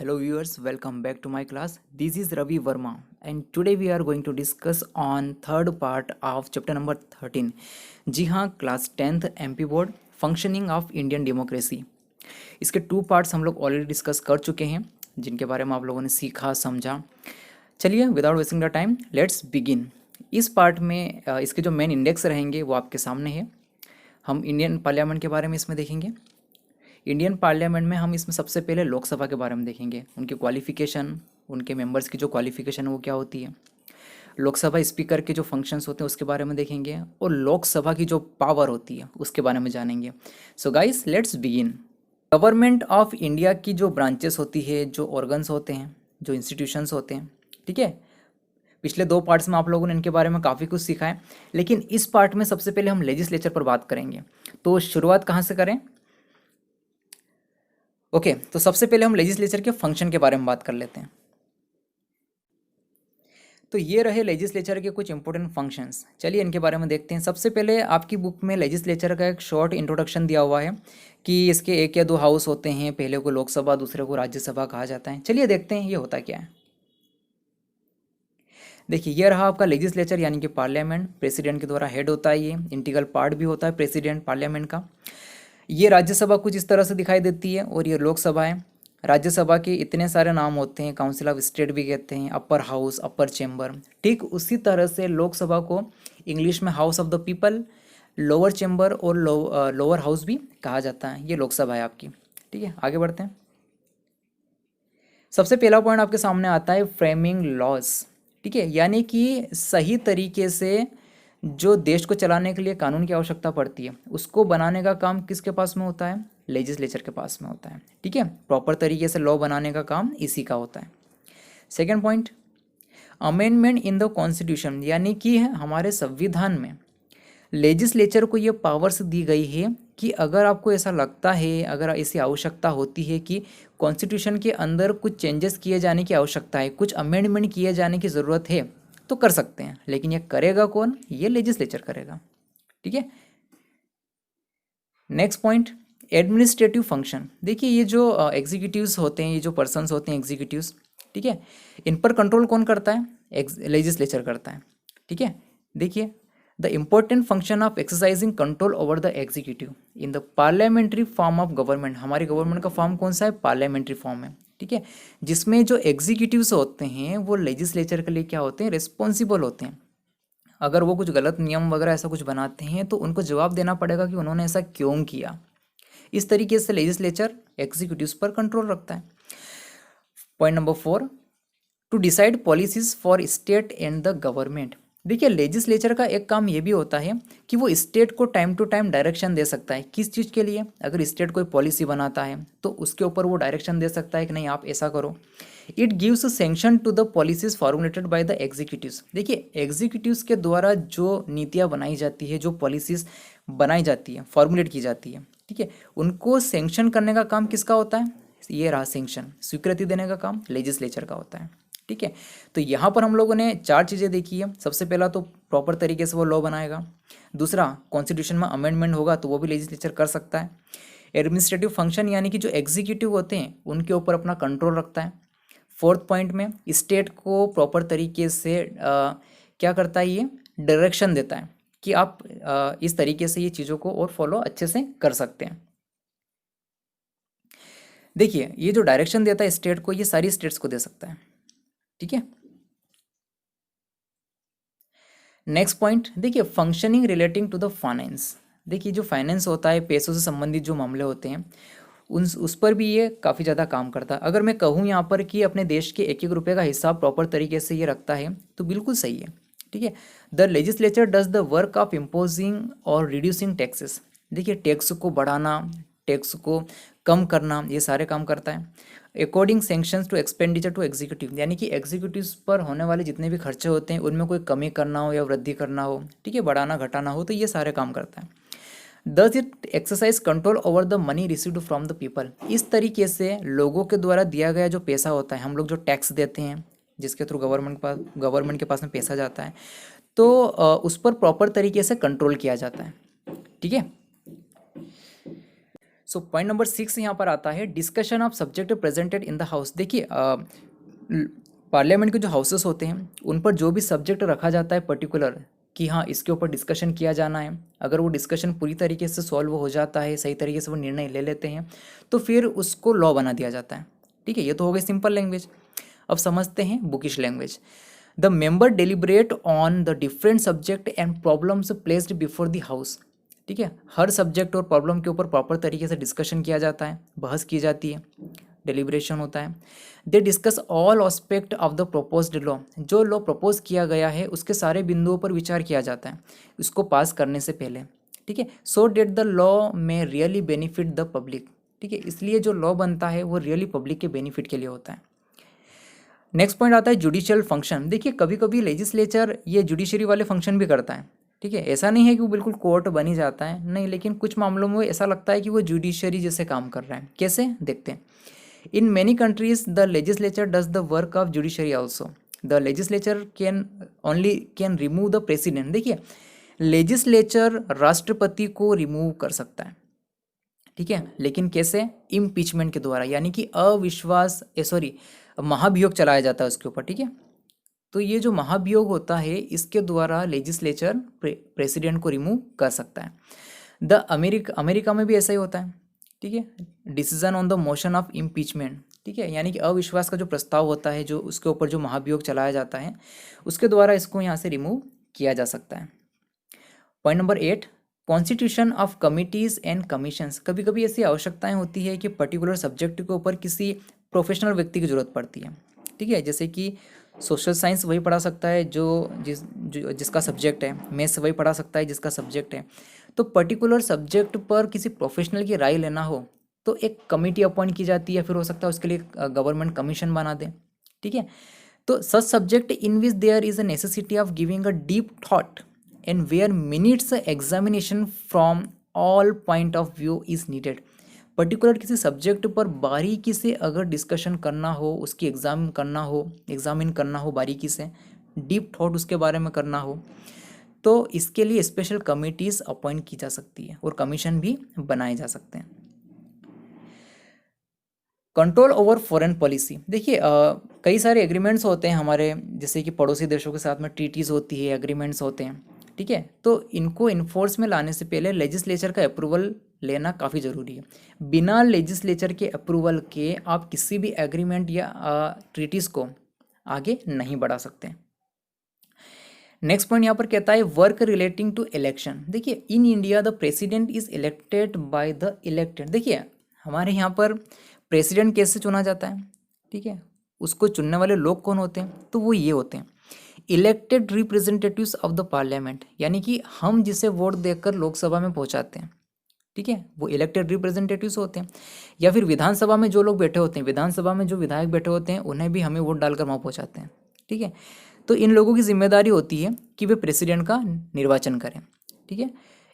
Hello viewers, welcome back to my class. This is Ravi Verma and today we are going to discuss on third part of chapter number 13. जी हाँ, class 10th MP board functioning of Indian democracy. इसके two parts हम लोग already discuss कर चुके हैं जिनके बारे में आप लोगों ने सीखा समझा। चलिए without wasting the time let's begin. इस पार्ट में इसके जो मेन इंडेक्स रहेंगे वो आपके सामने है। हम इंडियन पार्लियामेंट के बारे में इसमें देखेंगे। इंडियन पार्लियामेंट में हम इसमें सबसे पहले लोकसभा के बारे में देखेंगे, उनकी क्वालिफिकेशन, उनके मेंबर्स की जो क्वालिफिकेशन है वो क्या होती है। लोकसभा स्पीकर के जो फंक्शंस होते हैं उसके बारे में देखेंगे और लोकसभा की जो पावर होती है उसके बारे में जानेंगे। So guys let's begin. Government of India की जो ब्रांचेस होती है, जो ऑर्गन्स होते हैं, जो इंस्टीट्यूशंस होते हैं, ठीक है। पिछले दो पार्ट्स में आप लोगों ने इनके बारे में काफ़ी कुछ सीखा है, लेकिन इस पार्ट में सबसे पहले हम लेजिस्लेचर पर बात करेंगे। तो शुरुआत कहाँ से करें? ओके, तो सबसे पहले हम लेजिस्लेचर के फंक्शन के बारे में बात कर लेते हैं। तो ये रहे लेजिस्लेचर के कुछ इंपॉर्टेंट फंक्शंस। चलिए इनके बारे में देखते हैं। सबसे पहले आपकी बुक में लेजिस्लेचर का एक शॉर्ट इंट्रोडक्शन दिया हुआ है कि इसके एक या दो हाउस होते हैं, पहले को लोकसभा, दूसरे को राज्यसभा कहा जाता है। चलिए देखते हैं ये होता क्या है। देखिए ये रहा आपका लेजिस्लेचर यानी कि पार्लियामेंट। प्रेसिडेंट के द्वारा हेड होता है, ये इंटीग्रल पार्ट भी होता है प्रेसिडेंट पार्लियामेंट का। ये राज्यसभा कुछ इस तरह से दिखाई देती है और ये लोकसभा है। राज्यसभा के इतने सारे नाम होते हैं, काउंसिल ऑफ स्टेट भी कहते हैं, अपर हाउस, अपर चेंबर। ठीक उसी तरह से लोकसभा को इंग्लिश में house of the people, lower chamber और लोअर हाउस भी कहा जाता है। ये लोकसभा है आपकी। ठीक है, आगे बढ़ते हैं। सबसे पहला पॉइंट आपके सामने आता है फ्रेमिंग लॉज। ठीक है, यानी कि सही तरीके से जो देश को चलाने के लिए कानून की आवश्यकता पड़ती है उसको बनाने का काम किसके पास में होता है? लेजिस्लेचर के पास में होता है। ठीक है, प्रॉपर तरीके से लॉ बनाने का काम इसी का होता है। Second point, amendment in the constitution, यानी कि हमारे संविधान में लेजिस्लेचर को ये पावर्स दी गई है कि अगर आपको ऐसा लगता है, अगर ऐसी आवश्यकता होती है कि कॉन्स्टिट्यूशन के अंदर कुछ चेंजेस किए जाने की आवश्यकता है, कुछ अमेंडमेंट किए जाने की ज़रूरत है, तो कर सकते हैं। लेकिन ये करेगा कौन? ये लेजिस्लेचर करेगा। ठीक है। Next point, administrative function. देखिए ये जो एग्जीक्यूटिव्स होते हैं, ये जो पर्सन्स होते हैं एग्जीक्यूटिव्स, ठीक है, इन पर कंट्रोल कौन करता है? लेजिस्लेचर करता है। ठीक है, देखिए the important function of exercising control over the executive in the parliamentary form of government. हमारी गवर्नमेंट का फॉर्म कौन सा है? पार्लियामेंट्री फॉर्म है। ठीक है, जिसमें जो एग्जीक्यूटिव्स होते हैं वो लेजिस्लेचर के लिए क्या होते हैं? रिस्पॉन्सिबल होते हैं। अगर वो कुछ गलत नियम वगैरह ऐसा कुछ बनाते हैं तो उनको जवाब देना पड़ेगा कि उन्होंने ऐसा क्यों किया। इस तरीके से लेजिस्लेचर एग्जीक्यूटिव्स पर कंट्रोल रखता है। Point number 4, to decide policies for state and the government. देखिए लेजिस्लेचर का एक काम ये भी होता है कि वो स्टेट को टाइम टू टाइम डायरेक्शन दे सकता है। किस चीज़ के लिए? अगर स्टेट कोई पॉलिसी बनाता है तो उसके ऊपर वो डायरेक्शन दे सकता है कि नहीं आप ऐसा करो। It gives sanction to the policies formulated by the executives. देखिए एग्जीक्यूटिव्स के द्वारा जो नीतियाँ बनाई जाती है, जो पॉलिसीज बनाई जाती है, फॉर्मुलेट की जाती है, ठीक है, उनको सेंक्शन करने का काम किसका होता है? ये रहा सेंक्शन, स्वीकृति देने का काम लेजिस्लेचर का होता है। ठीक है, तो यहाँ पर हम लोगों ने चार चीज़ें देखी है। सबसे पहला तो प्रॉपर तरीके से वो लॉ बनाएगा। दूसरा, कॉन्स्टिट्यूशन में अमेंडमेंट होगा तो वो भी लेजिस्लेचर कर सकता है। एडमिनिस्ट्रेटिव फंक्शन यानी कि जो एग्जीक्यूटिव होते हैं उनके ऊपर अपना कंट्रोल रखता है। फोर्थ पॉइंट में स्टेट को प्रॉपर तरीके से क्या करता है? ये डायरेक्शन देता है कि आप इस तरीके से ये चीज़ों को और फॉलो अच्छे से कर सकते हैं। देखिए ये जो डायरेक्शन देता है स्टेट को, ये सारी स्टेट्स को दे सकता है। ठीक है, नेक्स्ट पॉइंट देखिए, functioning relating to the finance. देखिए जो फाइनेंस होता है, पैसों से संबंधित जो मामले होते हैं उस पर भी ये काफ़ी ज़्यादा काम करता है। अगर मैं कहूँ यहाँ पर कि अपने देश के एक एक रुपये का हिसाब प्रॉपर तरीके से ये रखता है तो बिल्कुल सही है। ठीक है, the legislature does the work of imposing और रिड्यूसिंग टैक्सेस। देखिए टैक्स को बढ़ाना, टैक्स को कम करना, ये सारे काम करता है। According sanctions to expenditure to executive, यानी कि एग्जीक्यूटिव्स पर होने वाले जितने भी खर्चे होते हैं उनमें कोई कमी करना हो या वृद्धि करना हो, ठीक है, बढ़ाना घटाना हो, तो ये सारे काम करता है। Thus it exercise control over the money received from the people. इस तरीके से लोगों के द्वारा दिया गया जो पैसा होता है, हम लोग जो टैक्स देते हैं जिसके थ्रू गवर्नमेंट के पास में पैसा जाता है, तो उस पर प्रॉपर तरीके से कंट्रोल किया जाता है। ठीक है, सो पॉइंट नंबर 6 यहाँ पर आता है discussion of subject presented in the house. देखिए पार्लियामेंट के जो हाउसेस होते हैं उन पर जो भी सब्जेक्ट रखा जाता है पर्टिकुलर कि हाँ इसके ऊपर डिस्कशन किया जाना है, अगर वो डिस्कशन पूरी तरीके से सॉल्व हो जाता है, सही तरीके से वो निर्णय ले लेते हैं, तो फिर उसको लॉ बना दिया जाता है। ठीक है, ये तो हो गई सिंपल लैंग्वेज। अब समझते हैं bookish language. The member deliberate on the different subject and problems placed before the house. ठीक है, हर सब्जेक्ट और प्रॉब्लम के ऊपर प्रॉपर तरीके से डिस्कशन किया जाता है, बहस की जाती है, डेलिब्रेशन होता है। They discuss all aspect of the proposed law. जो लॉ प्रपोज किया गया है उसके सारे बिंदुओं पर विचार किया जाता है उसको पास करने से पहले। ठीक है, सो डेट द लॉ में रियली बेनिफिट द पब्लिक। ठीक है, इसलिए जो लॉ बनता है वो रियली पब्लिक के बेनिफिट के लिए होता है। नेक्स्ट पॉइंट आता है जुडिशियल फंक्शन। देखिए कभी कभी लेजिस्लेचर ये जुडिशरी वाले फंक्शन भी करता है। ठीक है, ऐसा नहीं है कि वो बिल्कुल कोर्ट बन ही जाता है, नहीं, लेकिन कुछ मामलों में ऐसा लगता है कि वो जुडिशरी जैसे काम कर रहा है। कैसे, देखते हैं। In many countries the legislature does the work of judiciary also. The legislature can remove the president. देखिए लेजिस्लेचर राष्ट्रपति को रिमूव कर सकता है। ठीक है, लेकिन कैसे, इम्पीचमेंट के द्वारा, यानी कि अविश्वास महाभियोग चलाया जाता है उसके ऊपर। ठीक है, तो ये जो महाभियोग होता है इसके द्वारा लेजिस्लेचर प्रेसिडेंट को रिमूव कर सकता है। अमेरिका में भी ऐसा ही होता है। ठीक है, decision on the motion of impeachment. ठीक है, यानी कि अविश्वास का जो प्रस्ताव होता है, जो उसके ऊपर जो महाभियोग चलाया जाता है उसके द्वारा इसको यहाँ से रिमूव किया जा सकता है। Point number 8, constitution of committees and commissions. कभी कभी ऐसी आवश्यकताएं होती है कि पर्टिकुलर सब्जेक्ट के ऊपर किसी प्रोफेशनल व्यक्ति की ज़रूरत पड़ती है। ठीक है, जैसे कि सोशल साइंस वही पढ़ा सकता है जिसका सब्जेक्ट है, मैथ्स वही पढ़ा सकता है जिसका सब्जेक्ट है। तो पर्टिकुलर सब्जेक्ट पर किसी प्रोफेशनल की राय लेना हो तो एक कमेटी अपॉइंट की जाती है, फिर हो सकता है उसके लिए गवर्नमेंट कमीशन बना दे। ठीक है, तो such subject in which there is a necessity of giving a deep thought and where minutes examination from all point of view is needed. Particular किसी सब्जेक्ट पर बारीकी से अगर डिस्कशन करना हो, उसकी एग्जामिन करना हो बारीकी से, डीप थॉट उसके बारे में करना हो, तो इसके लिए स्पेशल कमिटीज़ अपॉइंट की जा सकती है और कमीशन भी बनाए जा सकते हैं। Control over foreign policy. देखिए कई सारे एग्रीमेंट्स होते हैं हमारे, जैसे कि पड़ोसी देशों के साथ में ट्रीटीज़ होती है, एग्रीमेंट्स होते हैं। ठीक है, तो इनको इन्फोर्स में लाने से पहले लेजिस्लेचर का अप्रूवल लेना काफ़ी ज़रूरी है। बिना लेजिस्लेचर के अप्रूवल के आप किसी भी एग्रीमेंट या ट्रीटीज़ को आगे नहीं बढ़ा सकते। नेक्स्ट पॉइंट यहाँ पर कहता है वर्क रिलेटिंग टू इलेक्शन। देखिए in India the president is elected by the elected. देखिए हमारे यहाँ पर प्रेसिडेंट कैसे चुना जाता है, ठीक है, उसको चुनने वाले लोग कौन होते हैं, तो वो ये होते हैं elected representatives of the parliament, यानी कि हम जिसे वोट देकर लोकसभा में पहुंचाते हैं। ठीक है, वो इलेक्टेड रिप्रेजेंटेटिव्स होते हैं। या फिर विधानसभा में जो लोग बैठे होते हैं, विधानसभा में जो विधायक बैठे होते हैं, उन्हें भी हमें वोट डालकर वहाँ पहुँचाते हैं। ठीक है, तो इन लोगों की जिम्मेदारी होती है कि वे प्रेसिडेंट का निर्वाचन करें। ठीक है,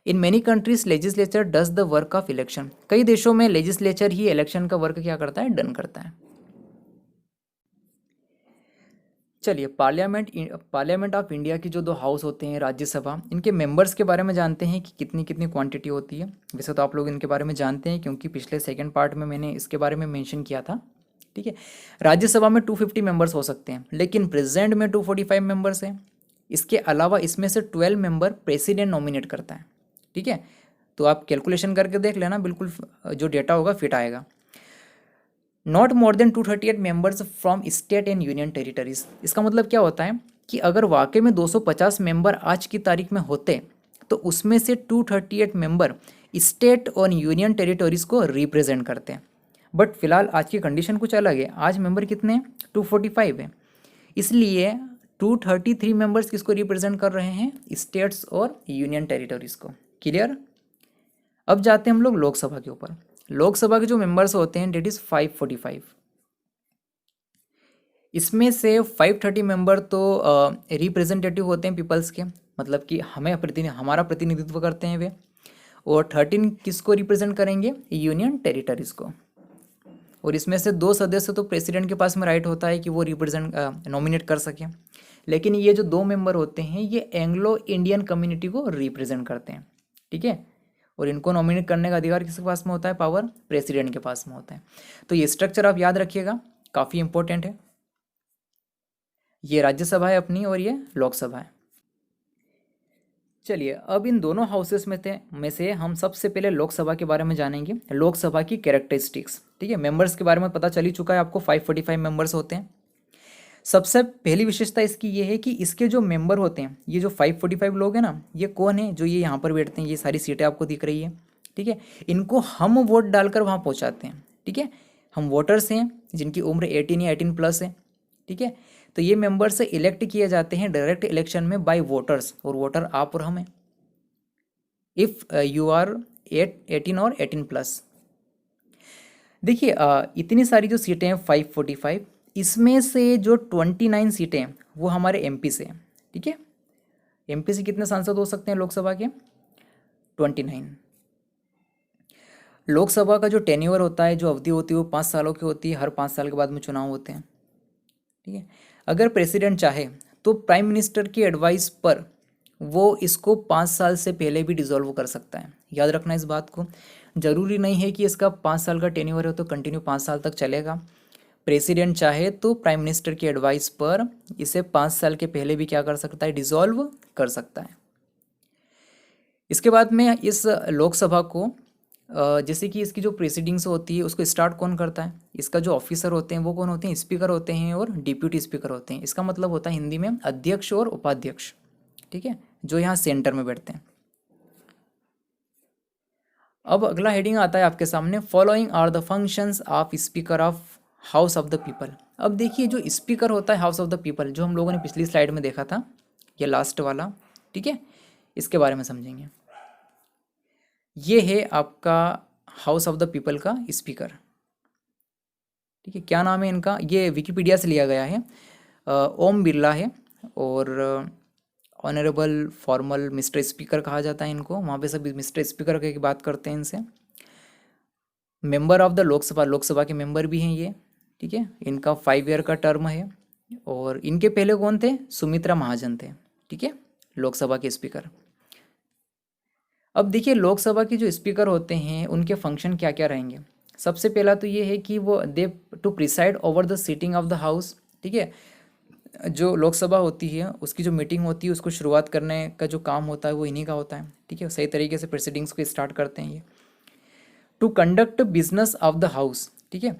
in many countries legislature does the work of election. कई देशों में लेजिस्लेचर ही इलेक्शन का वर्क क्या करता है, डन करता है। चलिए पार्लियामेंट ऑफ इंडिया की जो दो हाउस होते हैं, राज्यसभा, इनके मेंबर्स के बारे में जानते हैं कि कितनी कितनी क्वांटिटी होती है। वैसे तो आप लोग इनके बारे में जानते हैं क्योंकि पिछले सेकंड पार्ट में मैंने इसके बारे में मेंशन किया था। ठीक है, राज्यसभा में 250 मेंबर्स हो सकते हैं, लेकिन प्रेजेंट में 245 मेंबर्स हैं। इसके अलावा इसमें से 12 मेंबर प्रेसिडेंट नॉमिनेट करता है। ठीक है, तो आप कैलकुलेशन करके देख लेना, बिल्कुल जो डेटा होगा फिट आएगा। Not more than 238 members from state and union territories. इसका मतलब क्या होता है कि अगर वाकई में 250 मेंबर आज की तारीख में होते तो उसमें से 238 मेंबर स्टेट और यूनियन टेरिटरीज को रिप्रेजेंट करते हैं। बट फिलहाल आज की कंडीशन कुछ अलग है। आज मेंबर कितने हैं, 245 है, इसलिए 233 मेंबर्स किसको रिप्रेजेंट कर रहे हैं, स्टेट्स और यूनियन टेरिटरीज को। क्लियर। अब जाते हैं हम लोग लोकसभा के ऊपर। लोकसभा के जो मेंबर्स होते हैं डेट इज 545। इसमें से 530 मेंबर तो रिप्रेजेंटेटिव होते हैं पीपल्स के, मतलब कि हमारा प्रतिनिधित्व करते हैं वे, और 13 किसको रिप्रेजेंट करेंगे, यूनियन टेरिटरीज को। और इसमें से 2 सदस्य तो प्रेसिडेंट के पास में राइट होता है कि वो नॉमिनेट कर सके, लेकिन ये जो 2 मेंबर होते हैं ये एंग्लो इंडियन कम्युनिटी को रिप्रेजेंट करते हैं। ठीक है, और इनको नॉमिनेट करने का अधिकार किसके पास में होता है? पावर प्रेसिडेंट के पास में होता है। तो ये स्ट्रक्चर आप याद रखिएगा, काफ़ी इंपॉर्टेंट है। ये राज्यसभा है अपनी और ये लोकसभा है। चलिए अब इन दोनों हाउसेस में से हम सबसे पहले लोकसभा के बारे में जानेंगे, लोकसभा की कैरेक्टरिस्टिक्स। ठीक है, मेंबर्स के बारे में पता चल ही चुका है आपको, 545 मेंबर्स होते हैं। सबसे पहली विशेषता इसकी ये है कि इसके जो मेंबर होते हैं, ये जो 545 लोग हैं ना, ये कौन है? जो ये यहाँ पर बैठते हैं, ये सारी सीटें आपको दिख रही है। ठीक है, इनको हम वोट डालकर वहाँ पहुँचाते हैं। ठीक है, हम वोटर्स हैं जिनकी उम्र 18 या 18 प्लस है। ठीक है, तो ये मेंबर्स इलेक्ट किए जाते हैं डायरेक्ट इलेक्शन में बाय वोटर्स, और वोटर आप और हम हैं इफ़ यू आर 18 और 18 प्लस। देखिए इतनी सारी जो सीटें हैं 545, इसमें से जो 29 सीटें हैं वो हमारे एमपी से हैं। ठीक है, एमपी से कितने सांसद हो सकते हैं लोकसभा के? 29। लोकसभा का जो टेन्योर होता है, जो अवधि होती है, वो 5 सालों की होती है। हर 5 साल के बाद में चुनाव होते हैं। ठीक है, अगर प्रेसिडेंट चाहे तो प्राइम मिनिस्टर की एडवाइस पर वो इसको 5 साल से पहले भी डिसॉल्व कर सकता है। याद रखना इस बात को, ज़रूरी नहीं है कि इसका 5 साल का टेन्योर है तो कंटिन्यू 5 साल तक चलेगा। प्रेसिडेंट चाहे तो प्राइम मिनिस्टर की एडवाइस पर इसे 5 साल के पहले भी क्या कर सकता है? डिसॉल्व कर सकता है। इसके बाद में इस लोकसभा को जैसे कि इसकी जो प्रेसिडिंग्स होती है उसको स्टार्ट कौन करता है? इसका जो ऑफिसर होते हैं वो कौन होते हैं? स्पीकर होते हैं और डिप्यूटी स्पीकर होते हैं। इसका मतलब होता है हिंदी में अध्यक्ष और उपाध्यक्ष। ठीक है, जो यहाँ सेंटर में बैठते हैं। अब अगला हेडिंग आता है आपके सामने, following are the functions of speaker of house of the people. अब देखिए जो स्पीकर होता है हाउस ऑफ द पीपल, जो हम लोगों ने पिछली स्लाइड में देखा था, ये लास्ट वाला। ठीक है, इसके बारे में समझेंगे। ये है आपका हाउस ऑफ द पीपल का स्पीकर। ठीक है, क्या नाम है इनका? ये विकिपीडिया से लिया गया है। ओम बिरला है, और ऑनरेबल फॉर्मल मिस्टर स्पीकर कहा जाता है इनको। वहाँ पे सब मिस्टर स्पीकर की बात करते हैं इनसे। Member of the Lok Sabha, Lok Sabha के मेंबर भी हैं ये। ठीक है, इनका 5 ईयर का टर्म है। और इनके पहले कौन थे? सुमित्रा महाजन थे। ठीक है, लोकसभा के स्पीकर। अब देखिए लोकसभा के जो स्पीकर होते हैं उनके फंक्शन क्या क्या रहेंगे। सबसे पहला तो ये है कि वो they to preside over the sitting of the house. ठीक है, जो लोकसभा होती है उसकी जो मीटिंग होती है उसको शुरुआत करने का जो काम होता है वो इन्हीं का होता है। ठीक है, सही तरीके से प्रेसिडिंग्स को स्टार्ट करते हैं ये। To conduct business of the house. ठीक है,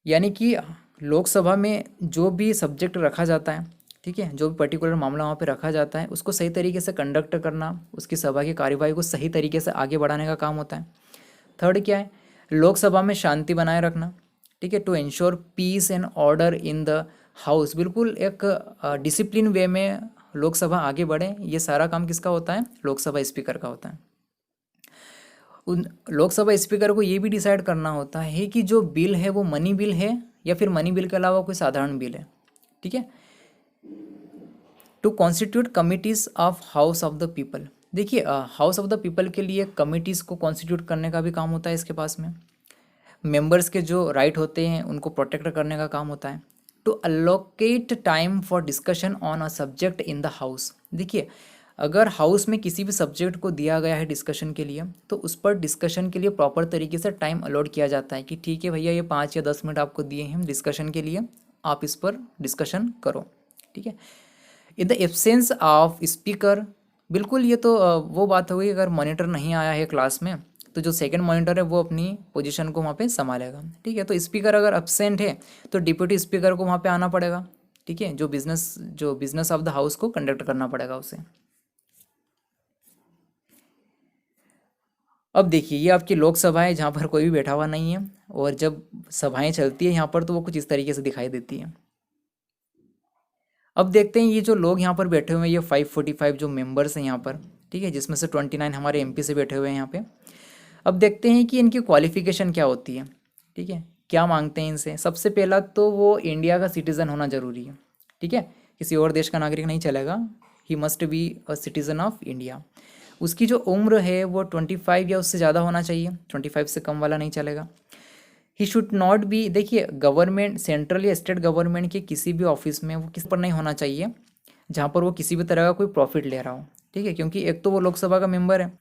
यानी कि लोकसभा में जो भी सब्जेक्ट रखा जाता है, ठीक है, जो भी पर्टिकुलर मामला वहाँ पे रखा जाता है उसको सही तरीके से कंडक्ट करना, उसकी सभा की कार्यवाही को सही तरीके से आगे बढ़ाने का काम होता है। थर्ड क्या है? लोकसभा में शांति बनाए रखना। ठीक है, to ensure peace and order in the house. बिल्कुल एक डिसिप्लिन वे में लोकसभा आगे बढ़े, ये सारा काम किसका होता है? लोकसभा स्पीकर का होता है। उन लोकसभा स्पीकर को ये भी डिसाइड करना होता है कि जो बिल है वो मनी बिल है या फिर मनी बिल के अलावा कोई साधारण बिल है। ठीक है, to constitute committees of house of the people. देखिए हाउस ऑफ द पीपल के लिए कमिटीज़ को कॉन्स्टिट्यूट करने का भी काम होता है इसके पास में। मेंबर्स के जो राइट होते हैं उनको प्रोटेक्ट करने का काम होता है। To allocate time for discussion on a subject in the house. देखिए अगर हाउस में किसी भी सब्जेक्ट को दिया गया है डिस्कशन के लिए तो उस पर डिस्कशन के लिए प्रॉपर तरीके से टाइम अलॉट किया जाता है कि ठीक है भैया ये 5 या 10 मिनट आपको दिए हैं डिस्कशन के लिए, आप इस पर डिस्कशन करो। ठीक है, in the absence of speaker, बिल्कुल ये तो वो बात हो गई अगर मॉनिटर नहीं आया है क्लास में तो जो सेकंड मॉनिटर है वो अपनी पोजीशन को वहाँ पे संभालेगा। ठीक है, तो स्पीकर अगर एब्सेंट है तो डिप्यूटी स्पीकर को वहाँ पे आना पड़ेगा। ठीक है, जो बिजनेस ऑफ द हाउस को कंडक्ट करना पड़ेगा उसे। अब देखिए ये आपकी लोकसभा है जहाँ पर कोई भी बैठा हुआ नहीं है, और जब सभाएं चलती है यहाँ पर तो वो कुछ इस तरीके से दिखाई देती है। अब देखते हैं ये जो लोग यहाँ पर बैठे हुए हैं, ये 545 जो मेंबर्स हैं यहाँ पर, ठीक है, जिसमें से 29 हमारे एमपी से बैठे हुए हैं यहाँ पे। अब देखते हैं कि इनकी क्वालिफिकेशन क्या होती है। ठीक है, क्या मांगते हैं इनसे? सबसे पहला तो वो इंडिया का सिटीज़न होना ज़रूरी है। ठीक है, किसी और देश का नागरिक नहीं चलेगा, he must be a citizen of India. उसकी जो उम्र है वो 25 या उससे ज़्यादा होना चाहिए, 25 से कम वाला नहीं चलेगा। ही शुड नॉट बी, देखिए गवर्नमेंट सेंट्रल या स्टेट गवर्नमेंट के किसी भी ऑफिस में वो किस पर नहीं होना चाहिए जहाँ पर वो किसी भी तरह का कोई प्रॉफिट ले रहा हो। ठीक है, क्योंकि एक तो वो लोकसभा का मेंबर है,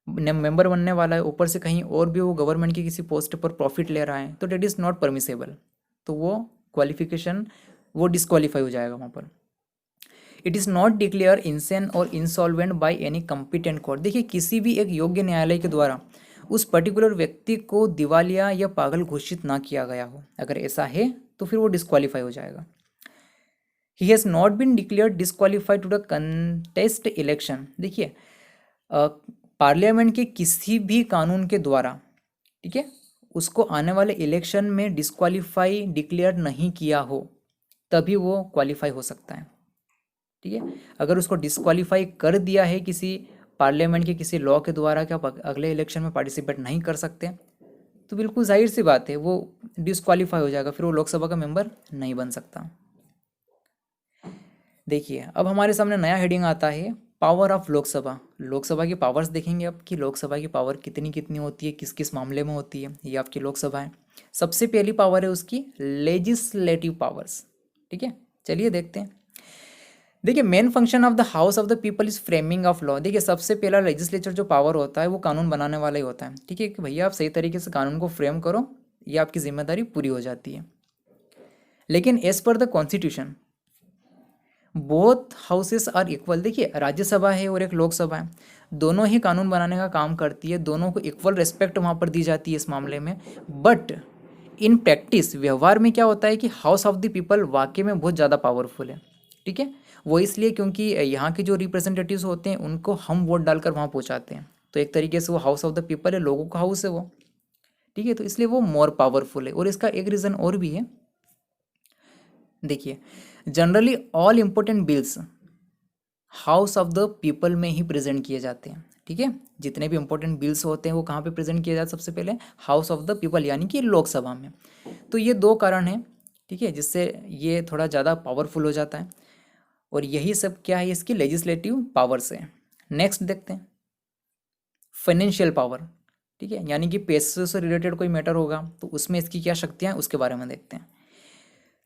मेंबर बनने वाला है, ऊपर से कहीं और भी वो गवर्नमेंट की किसी पोस्ट पर प्रॉफिट ले रहा है, तो डेट इज़ नॉट परमिसेबल, तो वो क्वालिफिकेशन वो डिस्क्वालीफाई हो जाएगा वहाँ पर। It is not declare insane और insolvent by any competent court. देखिए किसी भी एक योग्य न्यायालय के द्वारा उस पर्टिकुलर व्यक्ति को दिवालिया या पागल घोषित ना किया गया हो, अगर ऐसा है तो फिर वो डिस्क्वालीफाई हो जाएगा। He has not been declared disqualified to the contest election. देखिए पार्लियामेंट के किसी भी कानून के द्वारा, ठीक है, उसको आने वाले इलेक्शन में डिस्क्वालीफाई डिक्लेयर नहीं किया हो तभी वो क्वालिफाई हो सकता है। ठीक है, अगर उसको डिस्क्वालीफाई कर दिया है किसी पार्लियामेंट के किसी लॉ के द्वारा कि आप अगले इलेक्शन में पार्टिसिपेट नहीं कर सकते, तो बिल्कुल जाहिर सी बात है वो डिस्क्वालीफाई हो जाएगा, फिर वो लोकसभा का मेंबर नहीं बन सकता। देखिए अब हमारे सामने नया हेडिंग आता है पावर ऑफ लोकसभा। लोकसभा की पावर्स देखेंगे अब कि लोकसभा की पावर कितनी कितनी होती है, किस किस मामले में होती है। ये आपकी लोकसभा है। सबसे पहली पावर है उसकी लेजिस्लेटिव पावर्स। ठीक है, चलिए देखते हैं। देखिए main function of the house of the people is framing of law. देखिए सबसे पहला लेजिस्लेचर जो पावर होता है वो कानून बनाने वाला ही होता है। ठीक है कि भैया आप सही तरीके से कानून को फ्रेम करो, ये आपकी जिम्मेदारी पूरी हो जाती है। लेकिन as per the constitution both houses are equal. देखिए राज्यसभा है और एक लोकसभा है, दोनों ही कानून बनाने का काम करती है, दोनों को इक्वल रिस्पेक्ट वहाँ पर दी जाती है इस मामले में। बट इन प्रैक्टिस व्यवहार में क्या होता है कि हाउस ऑफ द पीपल वाकई में बहुत ज़्यादा पावरफुल है। ठीक है, वो इसलिए क्योंकि यहाँ के जो रिप्रेजेंटेटिव्स होते हैं उनको हम वोट डालकर वहाँ पहुँचाते हैं, तो एक तरीके से वो हाउस ऑफ द पीपल है, लोगों का हाउस है वो। ठीक है, तो इसलिए वो मोर पावरफुल है। और इसका एक रीज़न और भी है। देखिए generally all important bills house of the people में ही प्रेजेंट किए जाते हैं। ठीक है, जितने भी इंपॉर्टेंट बिल्स होते हैं वो कहाँ पे प्रेजेंट किए जाते हैं? सबसे पहले हाउस ऑफ द पीपल यानी कि लोकसभा में। तो ये दो कारण हैं, ठीक है, जिससे ये थोड़ा ज़्यादा पावरफुल हो जाता है। और यही सब क्या है, इसकी लेजिस्लेटिव पावर्स है। नेक्स्ट देखते हैं फाइनेंशियल पावर। ठीक है, यानी कि पैसे से रिलेटेड कोई मैटर होगा तो उसमें इसकी क्या शक्तियाँ हैं उसके बारे में देखते हैं।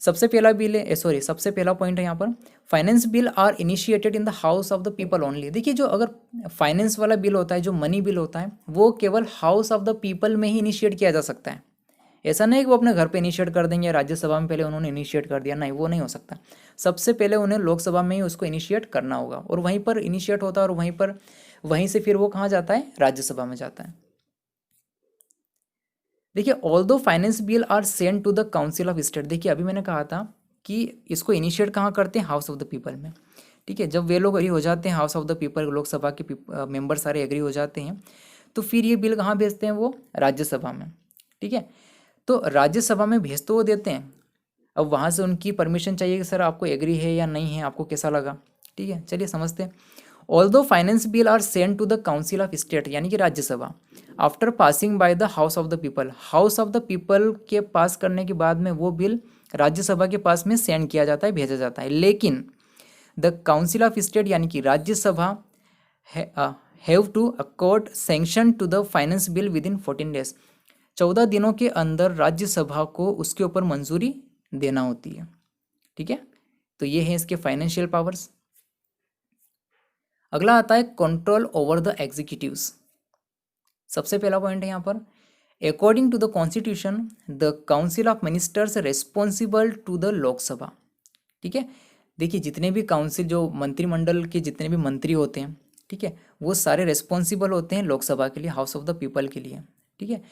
सबसे पहला बिल है सबसे पहला पॉइंट है यहाँ पर, finance bill are initiated in the house of the people only. देखिए जो अगर फाइनेंस वाला बिल होता है, जो मनी बिल होता है, वो केवल हाउस ऑफ द पीपल में ही इनिशिएट किया जा सकता है। ऐसा नहीं कि वो अपने घर पे इनिशिएट कर देंगे, राज्यसभा में पहले उन्होंने इनिशिएट कर दिया, नहीं, वो नहीं हो सकता। सबसे पहले उन्हें लोकसभा में ही उसको इनिशिएट करना होगा और वहीं पर इनिशिएट होता है और वहीं से फिर वो कहाँ जाता है, राज्यसभा में जाता है। देखिए although finance bill are send to the council of state. देखिए अभी मैंने कहा था कि इसको इनिशिएट कहाँ करते हैं, हाउस ऑफ द पीपल में। ठीक है, जब वे लोग एग्री हो जाते हैं, house of the people Lok Sabha के मेंबर सारे एग्री हो जाते हैं, तो फिर ये बिल कहाँ भेजते हैं, वो राज्यसभा में। ठीक है, तो राज्यसभा में भेज तो वो देते हैं, अब वहाँ से उनकी परमिशन चाहिए कि सर आपको एग्री है या नहीं है, आपको कैसा लगा। ठीक है, चलिए समझते हैं। Although finance bill are send to the council of state यानी कि Rajya Sabha after passing by the house of the people. House of the people के पास करने के बाद में वो बिल राज्यसभा के पास में सेंड किया जाता है, भेजा जाता है। लेकिन द काउंसिल ऑफ स्टेट यानी कि Rajya Sabha have to accord sanction to the finance bill within 14 days. 14 दिनों के अंदर राज्यसभा को उसके ऊपर मंजूरी देना होती है। ठीक है, तो ये है इसके फाइनेंशियल पावर्स। अगला आता है कंट्रोल ओवर द एग्जीक्यूटिव्स। सबसे पहला पॉइंट है यहाँ पर, according to the constitution the council of ministers responsible to the Lok Sabha. ठीक है, देखिए जितने भी काउंसिल, जो मंत्रिमंडल के जितने भी मंत्री होते हैं, ठीक है, वो सारे रेस्पॉन्सिबल होते हैं लोकसभा के लिए, हाउस ऑफ द पीपल के लिए। ठीक है,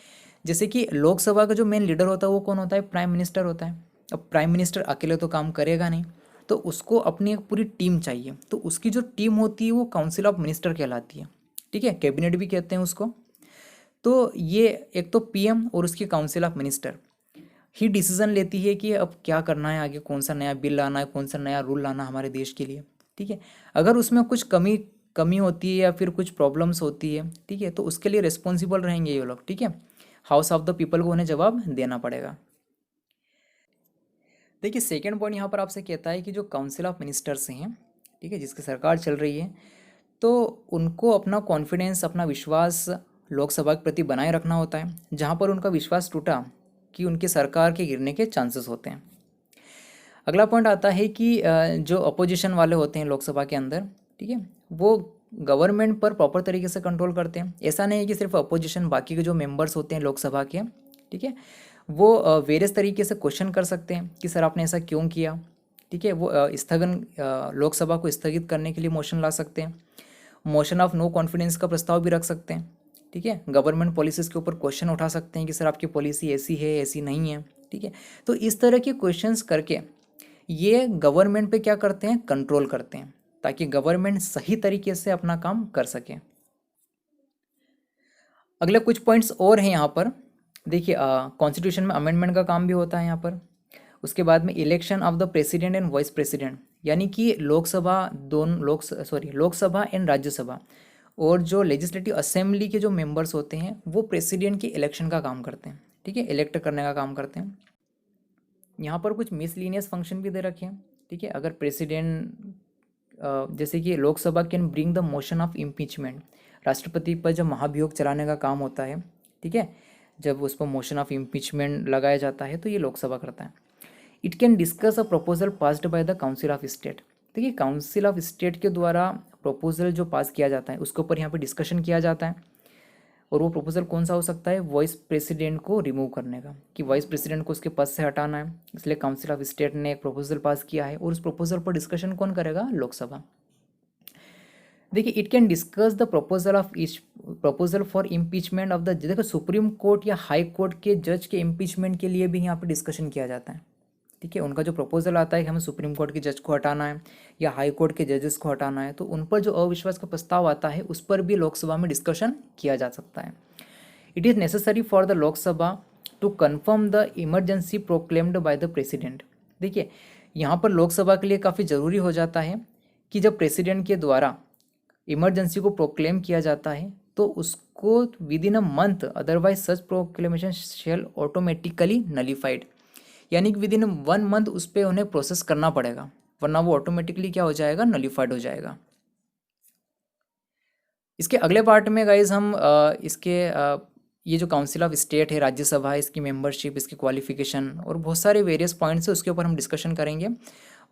जैसे कि लोकसभा का जो मेन लीडर होता है वो कौन होता है, प्राइम मिनिस्टर होता है। अब प्राइम मिनिस्टर अकेले तो काम करेगा नहीं, तो उसको अपनी एक पूरी टीम चाहिए, तो उसकी जो टीम होती है वो काउंसिल ऑफ मिनिस्टर कहलाती है। ठीक है, कैबिनेट भी कहते हैं उसको। तो ये एक तो पीएम और उसकी council of minister he decision लेती है कि अब क्या करना है, आगे कौन सा नया बिल लाना है, कौन सा नया रूल लाना है हमारे देश के लिए। ठीक है, अगर उसमें कुछ कमी होती है या फिर कुछ प्रॉब्लम्स होती है, ठीक है, तो उसके लिए रिस्पॉन्सिबल रहेंगे ये लोग। ठीक है, हाउस ऑफ द पीपल को उन्हें जवाब देना पड़ेगा। देखिए सेकेंड पॉइंट यहाँ पर आपसे कहता है कि जो काउंसिल ऑफ मिनिस्टर्स हैं, ठीक है, जिसकी सरकार चल रही है, तो उनको अपना कॉन्फिडेंस, अपना विश्वास लोकसभा के प्रति बनाए रखना होता है। जहाँ पर उनका विश्वास टूटा कि उनकी सरकार के गिरने के चांसेस होते हैं। अगला पॉइंट आता है कि जो अपोजिशन वाले होते हैं लोकसभा के अंदर, ठीक है, वो गवर्नमेंट पर प्रॉपर तरीके से कंट्रोल करते हैं। ऐसा नहीं है कि सिर्फ अपोजिशन, बाकी के जो मेंबर्स होते हैं लोकसभा के, ठीक है, वो वेरियस तरीके से क्वेश्चन कर सकते हैं कि सर आपने ऐसा क्यों किया, ठीक है। वो स्थगन लोकसभा को स्थगित करने के लिए मोशन ला सकते हैं। मोशन ऑफ नो कॉन्फिडेंस का प्रस्ताव भी रख सकते हैं, ठीक है। गवर्नमेंट पॉलिसीज़ के ऊपर क्वेश्चन उठा सकते हैं कि सर आपकी पॉलिसी ऐसी है, ऐसी नहीं है, ठीक है। तो इस तरह के क्वेश्चंस करके ये गवर्नमेंट पे क्या करते हैं, कंट्रोल करते हैं, ताकि गवर्नमेंट सही तरीके से अपना काम कर सके। अगले कुछ पॉइंट्स और हैं यहाँ पर। देखिए कॉन्स्टिट्यूशन में अमेंडमेंट का काम भी होता है यहाँ पर। उसके बाद में election of the president and vice president, यानी कि लोकसभा एंड राज्यसभा और जो लेजिस्लेटिव असेंबली के जो मेंबर्स होते हैं वो प्रेसिडेंट के इलेक्शन का काम करते हैं, ठीक है, इलेक्ट करने का काम करते हैं। यहाँ पर कुछ मिसलीनियस फंक्शन भी दे रखे हैं, ठीक है। अगर प्रेसिडेंट जैसे कि Lok Sabha can bring the motion of impeachment, राष्ट्रपति पर जब महाभियोग चलाने का काम होता है, ठीक है, जब उस पर मोशन ऑफ इम्पीचमेंट लगाया जाता है तो ये लोकसभा करता है। It can discuss a proposal passed by the council of state. देखिए काउंसिल ऑफ स्टेट के द्वारा प्रपोजल जो पास किया जाता है उसके ऊपर यहाँ पे डिस्कशन किया जाता है। और वो प्रपोजल कौन सा हो सकता है, वाइस प्रेसिडेंट को रिमूव करने का, कि वाइस प्रेसिडेंट को उसके पद से हटाना है, इसलिए काउंसिल ऑफ स्टेट ने एक प्रपोजल पास किया है और उस प्रपोजल पर डिस्कशन कौन करेगा, लोकसभा। देखिए it can discuss the proposal for impeachment of the, देखो सुप्रीम कोर्ट या हाई कोर्ट के जज के इम्पीचमेंट के लिए भी यहाँ पे डिस्कशन किया जाता है, ठीक है। उनका जो प्रपोजल आता है कि हमें सुप्रीम कोर्ट के जज को हटाना है या हाई कोर्ट के जजेस को हटाना है, तो उन पर जो अविश्वास का प्रस्ताव आता है उस पर भी लोकसभा में डिस्कशन किया जा सकता है। It is necessary for the Lok Sabha to confirm the emergency proclaimed by the president. देखिए यहाँ पर लोकसभा के लिए काफ़ी ज़रूरी हो जाता है कि जब प्रेसिडेंट के द्वारा इमरजेंसी को प्रोक्लेम किया जाता है तो उसको within a month, otherwise such proclamation shall automatically nullified, यानी कि विद इन 1 मंथ उस पर उन्हें प्रोसेस करना पड़ेगा, वरना वो ऑटोमेटिकली क्या हो जाएगा, नलीफाइड हो जाएगा। इसके अगले पार्ट में गाइज हम ये जो काउंसिल ऑफ स्टेट है, राज्यसभा है, इसकी मेंबरशिप, इसकी क्वालिफिकेशन और बहुत सारे वेरियस पॉइंट्स है उसके ऊपर हम डिस्कशन करेंगे।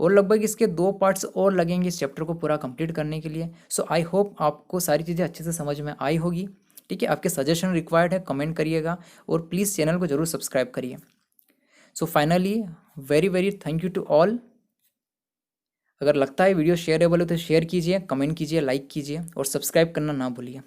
और लगभग इसके 2 पार्ट्स और लगेंगे इस चैप्टर को पूरा कंप्लीट करने के लिए। सो आई होप आपको सारी चीज़ें अच्छे से समझ में आई होगी, ठीक है। आपके सजेशन रिक्वायर्ड है, कमेंट करिएगा और प्लीज़ चैनल को जरूर सब्सक्राइब करिए। So finally very very thank you to all. अगर लगता है वीडियो शेयरेबल है तो शेयर कीजिए, कमेंट कीजिए, लाइक कीजिए और सब्सक्राइब करना ना भूलिए।